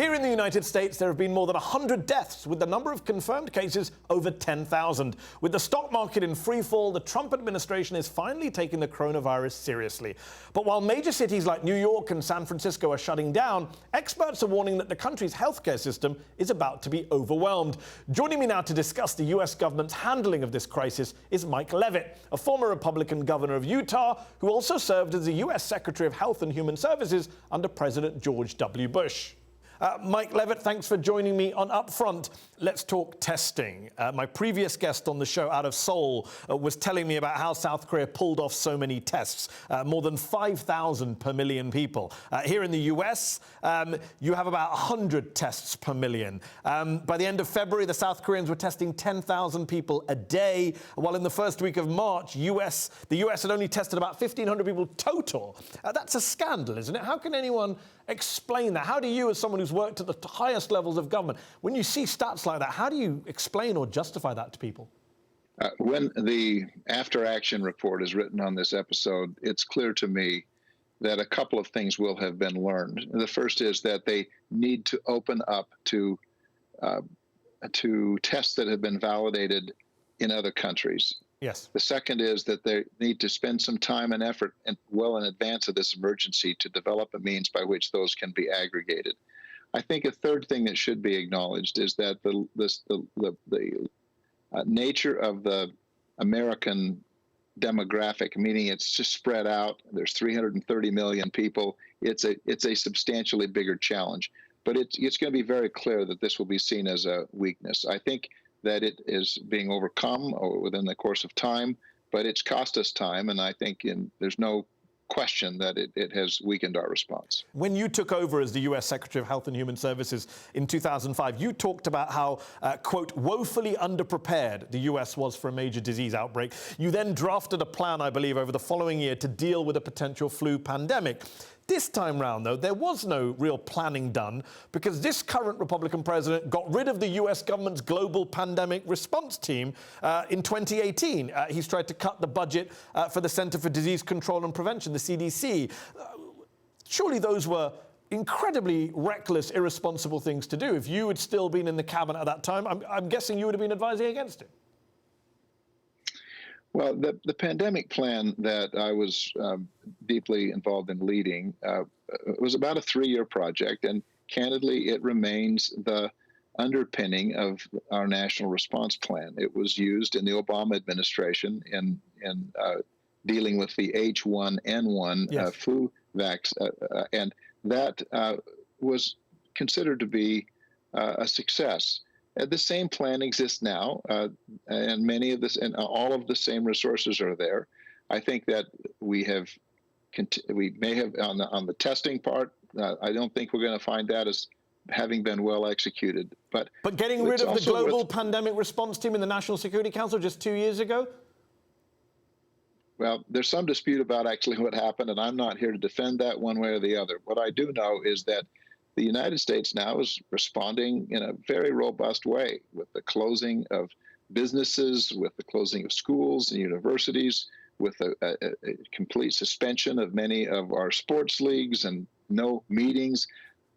Here in the United States, there have been more than 100 deaths, with the number of confirmed cases over 10,000. With the stock market in free fall, the Trump administration is finally taking the coronavirus seriously. But while major cities like New York and San Francisco are shutting down, experts are warning that the country's healthcare system is about to be overwhelmed. Joining me now to discuss the U.S. government's handling of this crisis is Mike Leavitt, a former Republican governor of Utah, who also served as the U.S. Secretary of Health and Human Services under President George W. Bush. Mike Leavitt, thanks for joining me on Upfront. Let's talk testing. My previous guest on the show out of Seoul was telling me about how South Korea pulled off so many tests, more than 5,000 per million people. Here in the US, you have about 100 tests per million. By the end of February, the South Koreans were testing 10,000 people a day, while in the first week of March, the US had only tested about 1,500 people total. That's a scandal, isn't it? How can anyone explain that? How do you, as someone who's worked at the highest levels of government, when you see stats like that, how do you explain or justify that to people? When the after-action report is written on this episode, it's clear to me that a couple of things will have been learned. The first is that they need to open up to tests that have been validated in other countries. Yes. The second is that they need to spend some time and effort well in advance of this emergency to develop a means by which those can be aggregated. I think a third thing that should be acknowledged is that the nature of the American demographic, meaning it's just spread out. There's 330 million people. It's a substantially bigger challenge, but it's going to be very clear that this will be seen as a weakness. I think that it is being overcome within the course of time, but it's cost us time, and I think there's no question that it has weakened our response. When you took over as the U.S. Secretary of Health and Human Services in 2005, you talked about how, quote, woefully underprepared the U.S. was for a major disease outbreak. You then drafted a plan, I believe, over the following year to deal with a potential flu pandemic. This time round, though, there was no real planning done because this current Republican president got rid of the U.S. government's global pandemic response team in 2018. He's tried to cut the budget for the Center for Disease Control and Prevention, the CDC. Surely those were incredibly reckless, irresponsible things to do. If you had still been in the cabinet at that time, I'm guessing you would have been advising against it. Well, the pandemic plan that I was deeply involved in leading was about a 3-year project, and candidly, it remains the underpinning of our national response plan. It was used in the Obama administration in dealing with the H1N1 yes. flu vaccine, and that was considered to be a success. The same plan exists now, and all of the same resources are there. I think that we may have on the testing part. I don't think we're going to find that as having been well executed. But getting rid of the global pandemic response team in the National Security Council just 2 years ago. Well, there's some dispute about actually what happened, and I'm not here to defend that one way or the other. What I do know is that the United States now is responding in a very robust way with the closing of businesses, with the closing of schools and universities, with a complete suspension of many of our sports leagues and no meetings.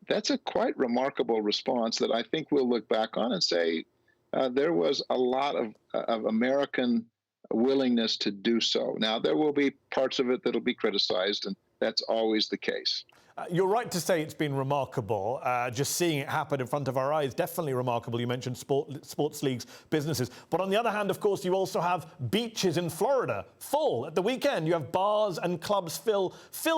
That's a quite remarkable response that I think we'll look back on and say there was a lot of American willingness to do so. Now, there will be parts of it that'll be criticized, and that's always the case. You're right to say it's been remarkable. Just seeing it happen in front of our eyes, definitely remarkable. You mentioned sports leagues, businesses. But on the other hand, of course, you also have beaches in Florida full. At the weekend, you have bars and clubs filled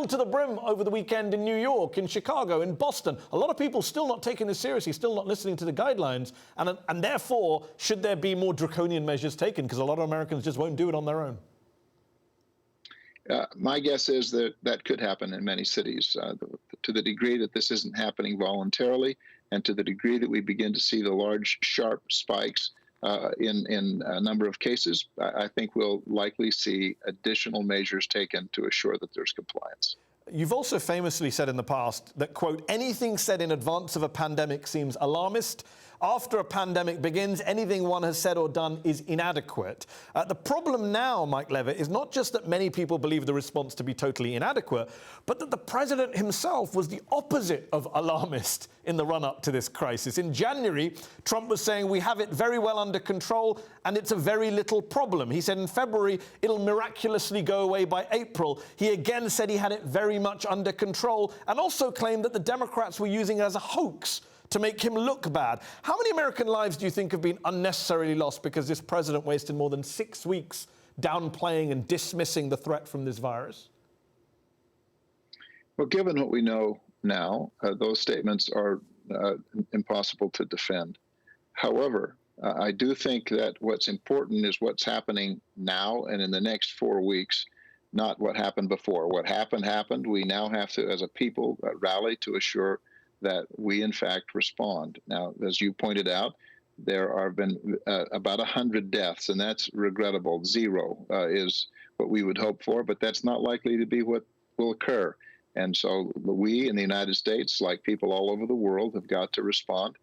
to the brim over the weekend in New York, in Chicago, in Boston. A lot of people still not taking this seriously, still not listening to the guidelines. And therefore, should there be more draconian measures taken? Because a lot of Americans just won't do it on their own. My guess is that could happen in many cities to the degree that this isn't happening voluntarily, and to the degree that we begin to see the large, sharp spikes in a number of cases. I think we'll likely see additional measures taken to assure that there's compliance. You've also famously said in the past that, quote, anything said in advance of a pandemic seems alarmist. after a pandemic begins, anything one has said or done is inadequate. The problem now, Mike Leavitt, is not just that many people believe the response to be totally inadequate, but that the president himself was the opposite of alarmist in the run-up to this crisis. In January, Trump was saying we have it very well under control and it's a very little problem. He said in February it'll miraculously go away by April. He again said he had it very much under control and also claimed that the Democrats were using it as a hoax to make him look bad. How many American lives do you think have been unnecessarily lost because this president wasted more than 6 weeks downplaying and dismissing the threat from this virus? Well, given what we know now, those statements are impossible to defend. However, I do think that what's important is what's happening now and in the next 4 weeks, not what happened before. What happened, happened. We now have to, as a people, rally to assure that we, in fact, respond. Now, as you pointed out, there have been about 100 deaths, and that's regrettable. 0 is what we would hope for, but that's not likely to be what will occur. And so we in the United States, like people all over the world, have got to respond.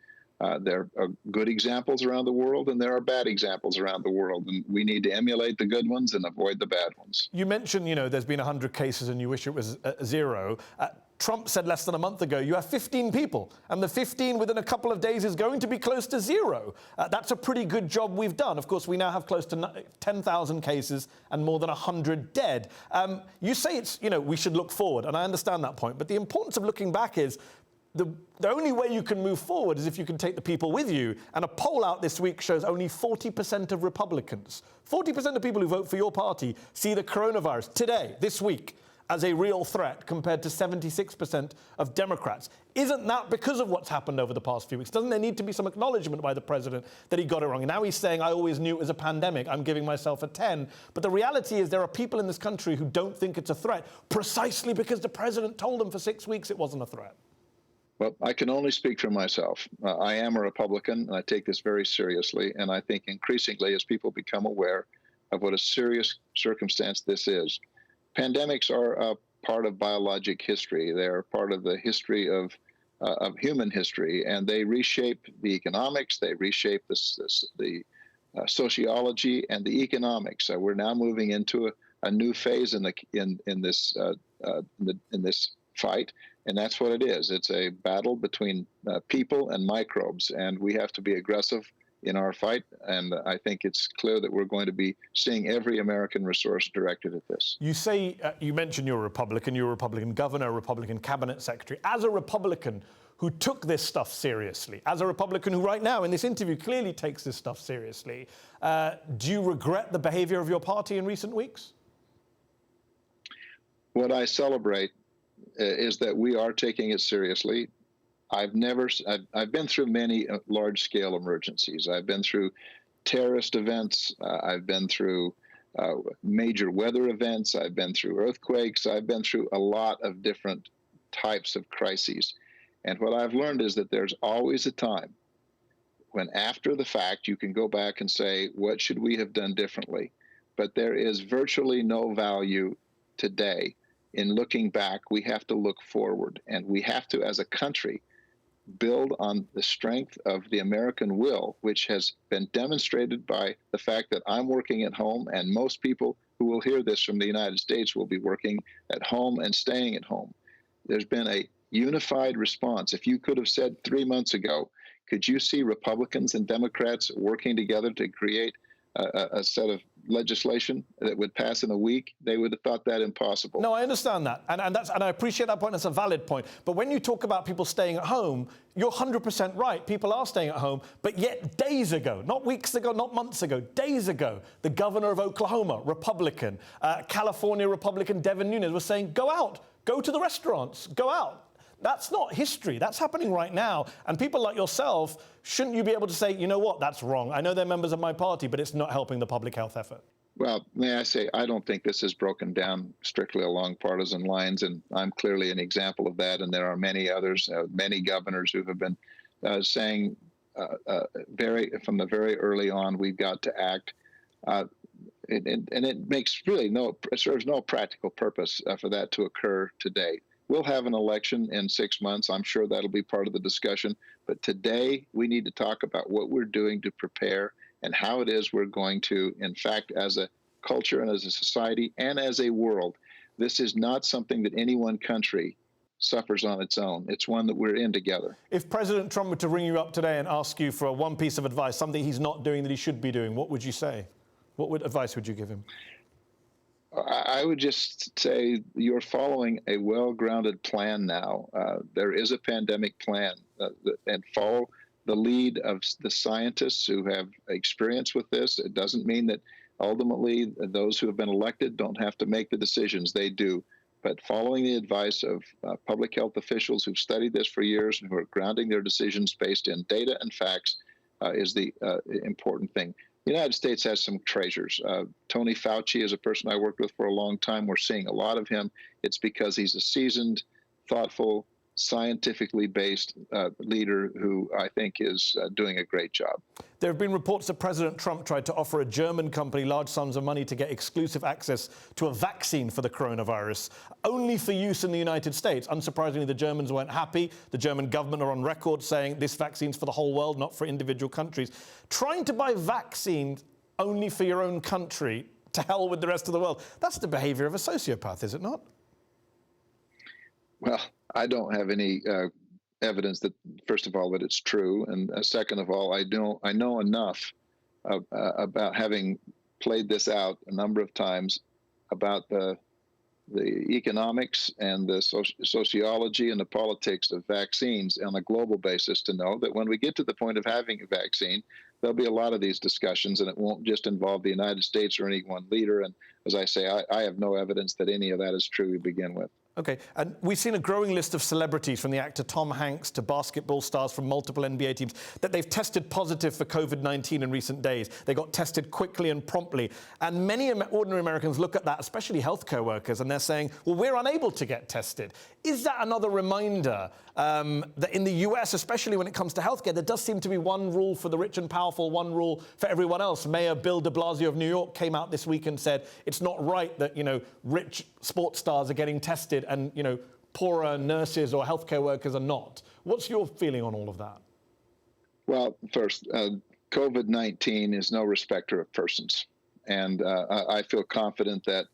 There are good examples around the world, and there are bad examples around the world, and we need to emulate the good ones and avoid the bad ones. You mentioned, there's been 100 cases and you wish it was 0. Trump said less than a month ago, you have 15 people, and the 15 within a couple of days is going to be close to 0. That's a pretty good job we've done. Of course, we now have close to 10,000 cases and more than 100 dead. You say it's, we should look forward, and I understand that point, but the importance of looking back is the only way you can move forward is if you can take the people with you. And a poll out this week shows only 40% of Republicans, 40% of people who vote for your party see the coronavirus today, this week, as a real threat compared to 76% of Democrats. Isn't that because of what's happened over the past few weeks? Doesn't there need to be some acknowledgement by the president that he got it wrong? And now he's saying, I always knew it was a pandemic. I'm giving myself a 10. But the reality is there are people in this country who don't think it's a threat precisely because the president told them for 6 weeks it wasn't a threat. Well, I can only speak for myself. I am a Republican, and I take this very seriously. And I think increasingly, as people become aware of what a serious circumstance this is, pandemics are a part of biologic history. They're part of the history of human history, and they reshape the economics. They reshape the sociology and the economics. So we're now moving into a new phase in this fight. And that's what it is. It's a battle between people and microbes, and we have to be aggressive in our fight. And I think it's clear that we're going to be seeing every American resource directed at this. You say, you mentioned you're a Republican governor, a Republican cabinet secretary. As a Republican who took this stuff seriously, as a Republican who right now in this interview clearly takes this stuff seriously, do you regret the behavior of your party in recent weeks? What I celebrate is that we are taking it seriously. I've been through many large-scale emergencies. I've been through terrorist events. I've been through major weather events. I've been through earthquakes. I've been through a lot of different types of crises. And what I've learned is that there's always a time when after the fact you can go back and say, what should we have done differently? But there is virtually no value today in looking back. We have to look forward, and we have to, as a country, build on the strength of the American will, which has been demonstrated by the fact that I'm working at home, and most people who will hear this from the United States will be working at home and staying at home. There's been a unified response. If you could have said 3 months ago, could you see Republicans and Democrats working together to create a set of legislation that would pass in a week, they would have thought that impossible. No, I understand that. And I appreciate that point. That's a valid point. But when you talk about people staying at home, you're 100% right. People are staying at home. But yet days ago, not weeks ago, not months ago, days ago, the governor of Oklahoma, Republican, California Republican Devin Nunes was saying, go out, go to the restaurants, go out. That's not history. That's happening right now. And people like yourself, shouldn't you be able to say, you know what, that's wrong. I know they're members of my party, but it's not helping the public health effort. Well, may I say, I don't think this is broken down strictly along partisan lines, and I'm clearly an example of that. And there are many others, many governors who have been saying from the very early on, we've got to act. And it makes really serves no practical purpose for that to occur today. We'll have an election in 6 months. I'm sure that'll be part of the discussion. But today, we need to talk about what we're doing to prepare and how it is we're going to, in fact, as a culture and as a society and as a world, this is not something that any one country suffers on its own. It's one that we're in together. If President Trump were to ring you up today and ask you for one piece of advice, something he's not doing that he should be doing, what would you say? What advice would you give him? I would just say you're following a well-grounded plan now. There is a pandemic plan, and follow the lead of the scientists who have experience with this. It doesn't mean that ultimately those who have been elected don't have to make the decisions. They do. But following the advice of public health officials who've studied this for years and who are grounding their decisions based in data and facts is the important thing. The United States has some treasures. Tony Fauci is a person I worked with for a long time. We're seeing a lot of him. It's because he's a seasoned, thoughtful, scientifically based leader who I think is doing a great job. There have been reports that President Trump tried to offer a German company large sums of money to get exclusive access to a vaccine for the coronavirus, only for use in the United States. Unsurprisingly, the Germans weren't happy. The German government are on record saying this vaccine's for the whole world, not for individual countries. Trying to buy vaccines only for your own country, to hell with the rest of the world, that's the behavior of a sociopath, is it not? Well, I don't have any evidence that, first of all, that it's true, and second of all, I know enough about having played this out a number of times about the economics and the sociology and the politics of vaccines on a global basis to know that when we get to the point of having a vaccine, there'll be a lot of these discussions, and it won't just involve the United States or any one leader. And as I say, I have no evidence that any of that is true to begin with. OK, and we've seen a growing list of celebrities, from the actor Tom Hanks to basketball stars from multiple NBA teams, that they've tested positive for COVID-19 in recent days. They got tested quickly and promptly. And many ordinary Americans look at that, especially healthcare workers, and they're saying, well, we're unable to get tested. Is that another reminder that in the US, especially when it comes to healthcare, there does seem to be one rule for the rich and powerful, one rule for everyone else? Mayor Bill de Blasio of New York came out this week and said it's not right that, rich sports stars are getting tested and, poorer nurses or healthcare workers are not. What's your feeling on all of that? Well, first, COVID-19 is no respecter of persons. And I feel confident that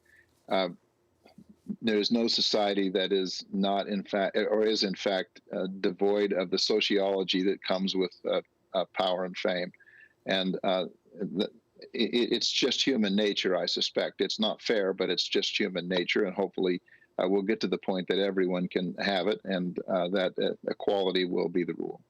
there is no society that is not, in fact, or is in fact, devoid of the sociology that comes with power and fame. And it's just human nature, I suspect. It's not fair, but it's just human nature. And hopefully we'll get to the point that everyone can have it, and that equality will be the rule.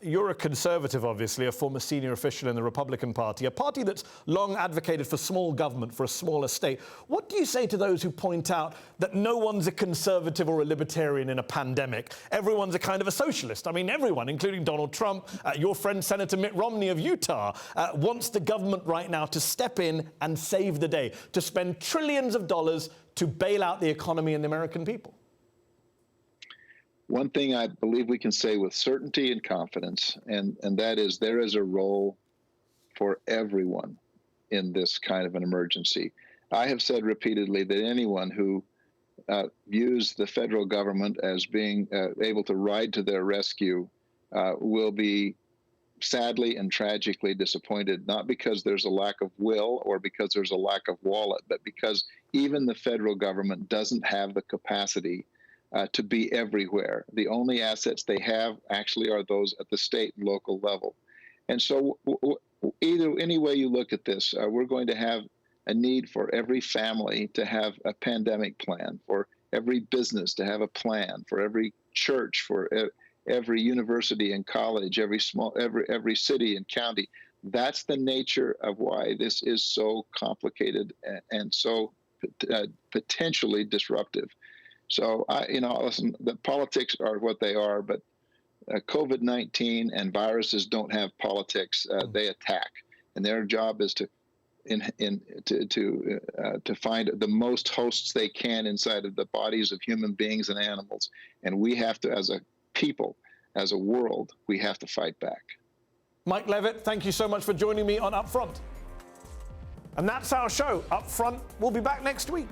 You're a conservative, obviously, a former senior official in the Republican Party, a party that's long advocated for small government, for a smaller state. What do you say to those who point out that no one's a conservative or a libertarian in a pandemic? Everyone's a kind of a socialist. I mean, everyone, including Donald Trump, your friend Senator Mitt Romney of Utah, wants the government right now to step in and save the day, to spend trillions of dollars to bail out the economy and the American people. One thing I believe we can say with certainty and confidence, and that is there is a role for everyone in this kind of an emergency. I have said repeatedly that anyone who views the federal government as being able to ride to their rescue will be sadly and tragically disappointed, not because there's a lack of will or because there's a lack of wallet, but because even the federal government doesn't have the capacity to be everywhere. The only assets they have actually are those at the state and local level. And so any way you look at this, we're going to have a need for every family to have a pandemic plan, for every business to have a plan, for every church, for every university and college, every city and county. That's the nature of why this is so complicated and so potentially disruptive. So, listen, the politics are what they are, but COVID-19 and viruses don't have politics. They attack, and their job is to find the most hosts they can inside of the bodies of human beings and animals. And we have to, as a people, as a world, we have to fight back. Mike Leavitt, thank you so much for joining me on Upfront. And that's our show. Upfront will be back next week.